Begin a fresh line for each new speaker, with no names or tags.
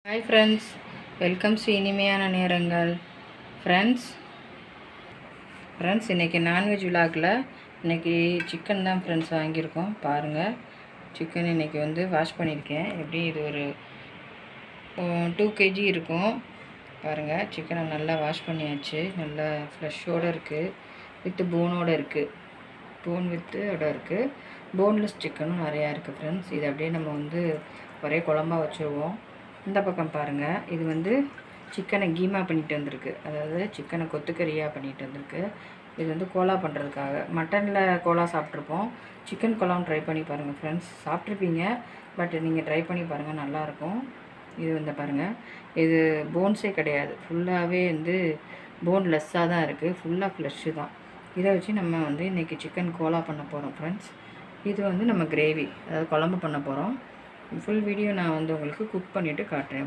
Hi friends, welcome to இனிமையான நேரங்கள். Friends இன்றைக்கி நான்வெஜ் விலாகில் இன்றைக்கி சிக்கன் தான் ஃப்ரெண்ட்ஸ் வாங்கியிருக்கோம். பாருங்கள், சிக்கன் இன்றைக்கி வாஷ் பண்ணியிருக்கேன். எப்படி இது ஒரு 2 kg இருக்கும். பாருங்கள், சிக்கனை நல்லா வாஷ் பண்ணியாச்சு. நல்லா ஃப்ளஷோடு இருக்குது, வித்து போனோடு இருக்குது. போன் வித்தோட இருக்குது. போன்லெஸ் சிக்கனும் நிறையா இருக்குது ஃப்ரெண்ட்ஸ். இது அப்படியே நம்ம ஒரே குழம்பா வச்சுருவோம். இந்த பக்கம் பாருங்கள், இது சிக்கனை கீமா பண்ணிட்டு வந்திருக்கு. அதாவது சிக்கனை கொத்துக்கறியாக பண்ணிட்டு வந்திருக்கு. இது கோலா பண்ணுறதுக்காக. மட்டனில் கோலா சாப்பிட்ருப்போம், சிக்கன் கோலாவும் ட்ரை பண்ணி பாருங்கள் ஃப்ரெண்ட்ஸ். சாப்பிட்ருப்பீங்க, பட் நீங்கள் ட்ரை பண்ணி பாருங்கள், நல்லாயிருக்கும். இது பாருங்கள், இது போன்ஸே கிடையாது, ஃபுல்லாகவே போன்லெஸ்ஸாக தான் இருக்குது. ஃபுல்லாக ஃப்ளஷ்ஷு தான். இதை வச்சு நம்ம இன்றைக்கி சிக்கன் கோலா பண்ண போகிறோம் ஃப்ரெண்ட்ஸ். இது நம்ம கிரேவி, அதாவது குழம்பு பண்ண போகிறோம். ஃபுல் வீடியோ நான் உங்களுக்கு குக் பண்ணிவிட்டு காட்டுறேன்.